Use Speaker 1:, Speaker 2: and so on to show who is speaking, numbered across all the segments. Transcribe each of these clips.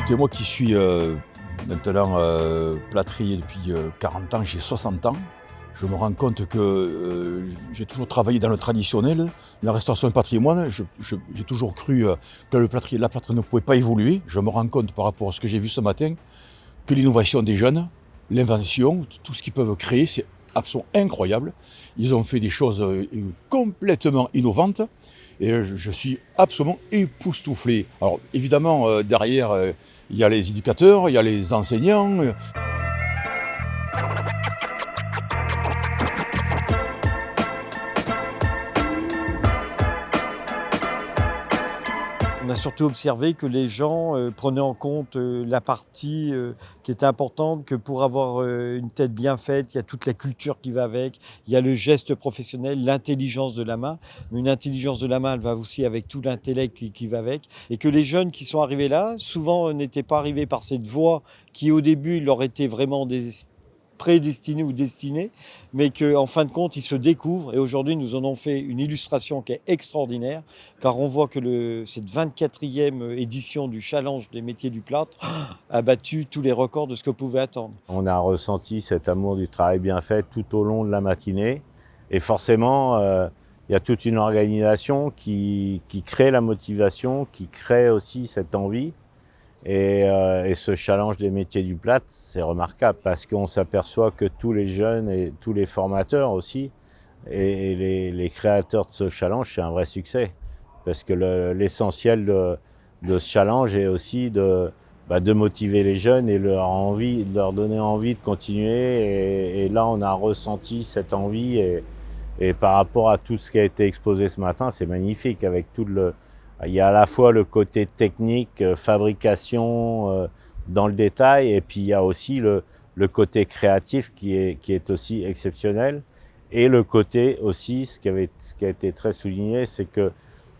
Speaker 1: Écoutez, moi qui suis maintenant plâtrier depuis 40 ans, j'ai 60 ans, je me rends compte que j'ai toujours travaillé dans le traditionnel, la restauration de patrimoine. J'ai toujours cru que la plâtrerie ne pouvait pas évoluer. Je me rends compte par rapport à ce que j'ai vu ce matin que l'innovation des jeunes, l'invention, tout ce qu'ils peuvent créer, c'est absolument incroyable. Ils ont fait des choses complètement innovantes et je suis absolument époustouflé. Alors évidemment, derrière, il y a les éducateurs, il y a les enseignants.
Speaker 2: On a surtout observé que les gens prenaient en compte la partie qui était importante, que pour avoir une tête bien faite, il y a toute la culture qui va avec, il y a le geste professionnel, l'intelligence de la main. Mais une intelligence de la main, elle va aussi avec tout l'intellect qui va avec. Et que les jeunes qui sont arrivés là, souvent n'étaient pas arrivés par cette voie qui au début leur était vraiment prédestinés ou destinés, mais qu'en fin de compte, ils se découvrent. Et aujourd'hui, nous en avons fait une illustration qui est extraordinaire, car on voit que cette 24e édition du Challenge des métiers du plâtre a battu tous les records de ce que pouvait attendre.
Speaker 3: On a ressenti cet amour du travail bien fait tout au long de la matinée. Et forcément, il y a toute une organisation qui crée la motivation, qui crée aussi cette envie. Et ce challenge des métiers du plâtre, c'est remarquable parce qu'on s'aperçoit que tous les jeunes et tous les formateurs aussi et les créateurs de ce challenge, c'est un vrai succès. Parce que l'essentiel de ce challenge est aussi de motiver les jeunes et de leur donner envie de continuer. Et là, on a ressenti cette envie et par rapport à tout ce qui a été exposé ce matin, c'est magnifique avec il y a à la fois le côté technique, fabrication dans le détail, et puis il y a aussi le côté créatif qui est aussi exceptionnel. Et le côté aussi, ce qui a été très souligné, c'est que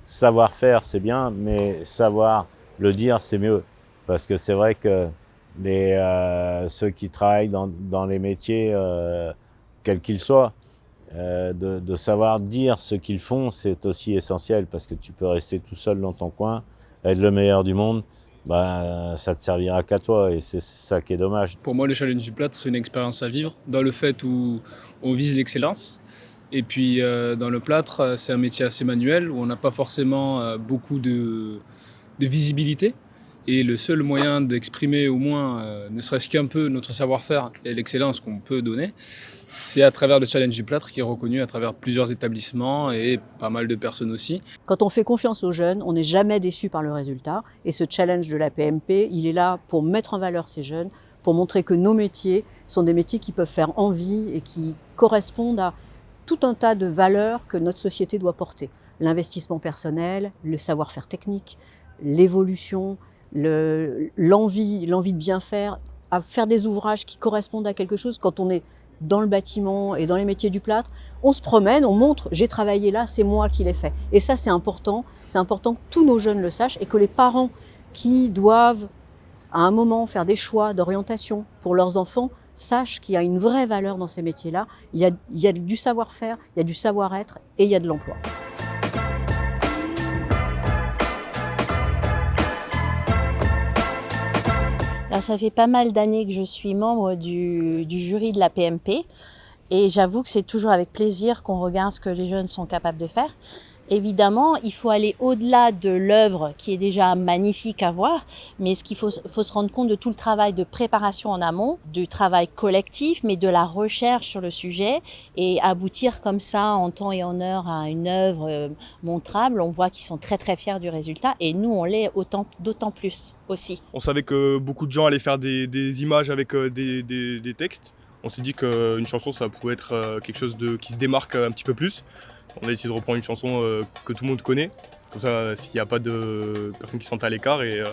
Speaker 3: savoir faire, c'est bien, mais savoir le dire, c'est mieux. Parce que c'est vrai que ceux qui travaillent dans les métiers, quels qu'ils soient, de savoir dire ce qu'ils font, c'est aussi essentiel parce que tu peux rester tout seul dans ton coin, être le meilleur du monde, ça te servira qu'à toi et c'est ça qui est dommage.
Speaker 4: Pour moi, le challenge du plâtre, c'est une expérience à vivre dans le fait où on vise l'excellence. Et puis dans le plâtre, c'est un métier assez manuel où on n'a pas forcément beaucoup de visibilité. Et le seul moyen d'exprimer au moins, ne serait-ce qu'un peu, notre savoir-faire et l'excellence qu'on peut donner, c'est à travers le challenge du plâtre qui est reconnu à travers plusieurs établissements et pas mal de personnes aussi.
Speaker 5: Quand on fait confiance aux jeunes, on n'est jamais déçu par le résultat. Et ce challenge de la PMP, il est là pour mettre en valeur ces jeunes, pour montrer que nos métiers sont des métiers qui peuvent faire envie et qui correspondent à tout un tas de valeurs que notre société doit porter. L'investissement personnel, le savoir-faire technique, l'évolution, l'envie de bien faire, à faire des ouvrages qui correspondent à quelque chose. Quand on est dans le bâtiment et dans les métiers du plâtre, on se promène, on montre, j'ai travaillé là, c'est moi qui l'ai fait. Et ça, c'est important que tous nos jeunes le sachent et que les parents qui doivent, à un moment, faire des choix d'orientation pour leurs enfants, sachent qu'il y a une vraie valeur dans ces métiers-là. Il y a du savoir-faire, il y a du savoir-être et il y a de l'emploi.
Speaker 6: Alors, ça fait pas mal d'années que je suis membre du jury de la PMP et j'avoue que c'est toujours avec plaisir qu'on regarde ce que les jeunes sont capables de faire. Évidemment, il faut aller au-delà de l'œuvre qui est déjà magnifique à voir, mais faut se rendre compte de tout le travail de préparation en amont, du travail collectif, mais de la recherche sur le sujet et aboutir comme ça en temps et en heure à une œuvre montrable. On voit qu'ils sont très très fiers du résultat et nous on l'est d'autant plus aussi.
Speaker 7: On savait que beaucoup de gens allaient faire des images avec des textes. On s'est dit qu'une chanson ça pouvait être quelque chose qui se démarque un petit peu plus. On a essayé de reprendre une chanson que tout le monde connaît, comme ça s'il n'y a pas de personnes qui sont à l'écart et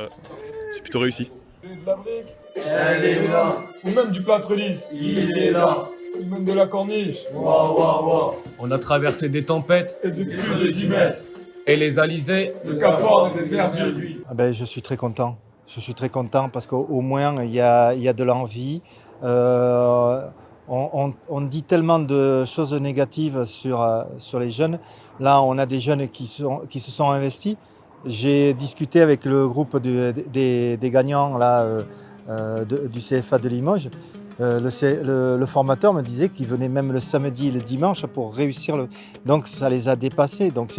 Speaker 7: c'est plutôt réussi.
Speaker 8: De la brique, elle est là. Ou même du plâtre lisse, il est là. Ou même de la corniche, waouh waouh waouh.
Speaker 9: On a traversé des tempêtes
Speaker 8: Et de plus de 10 mètres,
Speaker 9: et les alizés
Speaker 8: de caporne et de perdu.
Speaker 2: Je suis très content. Je suis très content parce qu'au moins il y a de l'envie. On dit tellement de choses négatives sur les jeunes. Là, on a des jeunes qui se sont investis J'ai discuté avec le groupe des gagnants là, du CFA de Limoges. Le formateur me disait qu'il venait même le samedi et le dimanche pour réussir. Donc ça les a dépassés. Donc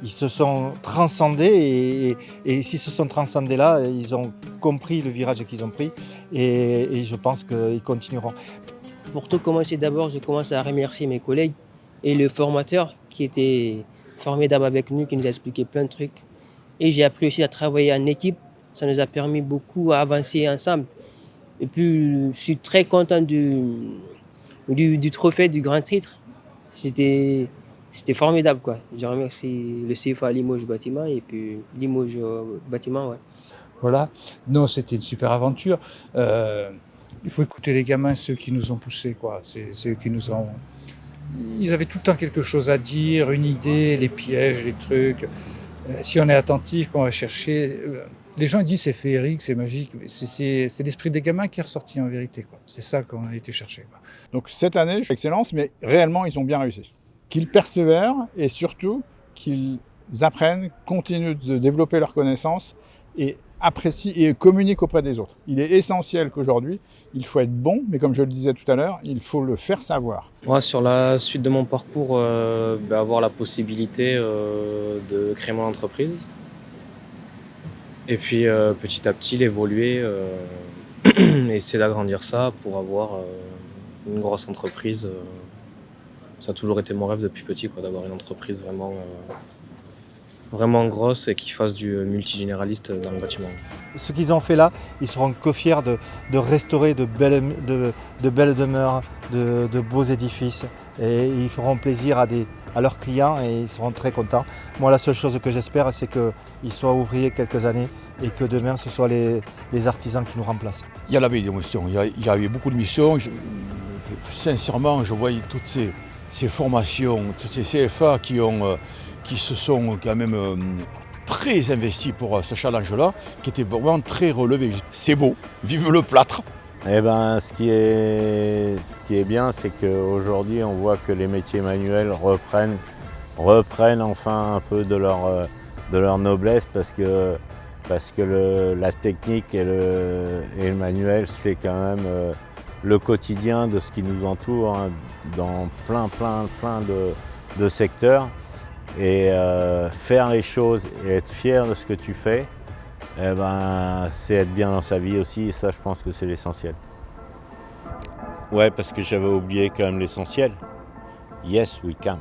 Speaker 2: ils se sont transcendés et s'ils se sont transcendés là, ils ont compris le virage qu'ils ont pris et je pense qu'ils continueront.
Speaker 10: Pour tout commencer d'abord, je commence à remercier mes collègues et le formateur qui était formidable avec nous, qui nous a expliqué plein de trucs. Et j'ai appris aussi à travailler en équipe. Ça nous a permis beaucoup à avancer ensemble. Et puis, je suis très content du trophée du grand titre. C'était formidable, quoi. Je remercie le CFA Limoges Bâtiment et puis Limoges Bâtiment, ouais.
Speaker 11: Voilà. Non, c'était une super aventure. Il faut écouter les gamins, ceux qui nous ont poussés, quoi. C'est ceux qui nous ont... Ils avaient tout le temps quelque chose à dire, une idée, les pièges, les trucs. Si on est attentif, qu'on va chercher... Les gens disent c'est féerique, c'est magique, mais c'est l'esprit des gamins qui est ressorti en vérité, quoi. C'est ça qu'on a été chercher, quoi.
Speaker 12: Donc cette année, excellence, mais réellement, ils ont bien réussi. Qu'ils persévèrent et surtout qu'ils apprennent, continuent de développer leurs connaissances et apprécient et communiquent auprès des autres. Il est essentiel qu'aujourd'hui, il faut être bon, mais comme je le disais tout à l'heure, il faut le faire savoir.
Speaker 13: Moi, sur la suite de mon parcours, avoir la possibilité de créer mon entreprise. Et puis petit à petit l'évoluer et essayer d'agrandir ça pour avoir une grosse entreprise. Ça a toujours été mon rêve depuis petit, quoi, d'avoir une entreprise vraiment grosse et qui fasse du multigénéraliste dans le bâtiment.
Speaker 2: Ce qu'ils ont fait là, ils seront que fiers de restaurer de belles demeures, de beaux édifices et ils feront plaisir à leurs clients et ils seront très contents. Moi, la seule chose que j'espère, c'est qu'ils soient ouvriers quelques années et que demain, ce soit les artisans qui nous remplacent.
Speaker 1: Il y en avait des missions, il y avait beaucoup de missions. Sincèrement, je voyais toutes ces formations, toutes ces CFA qui se sont quand même très investis pour ce challenge-là, qui était vraiment très relevé. C'est beau, vive le plâtre!
Speaker 3: Eh ben, ce qui est bien, c'est qu'aujourd'hui, on voit que les métiers manuels reprennent enfin un peu de leur noblesse parce que la technique et le manuel, c'est quand même le quotidien de ce qui nous entoure, hein, dans plein de secteurs. Et faire les choses et être fier de ce que tu fais, eh ben, c'est être bien dans sa vie aussi, et ça, je pense que c'est l'essentiel. Ouais, parce que j'avais oublié quand même l'essentiel. Yes, we can.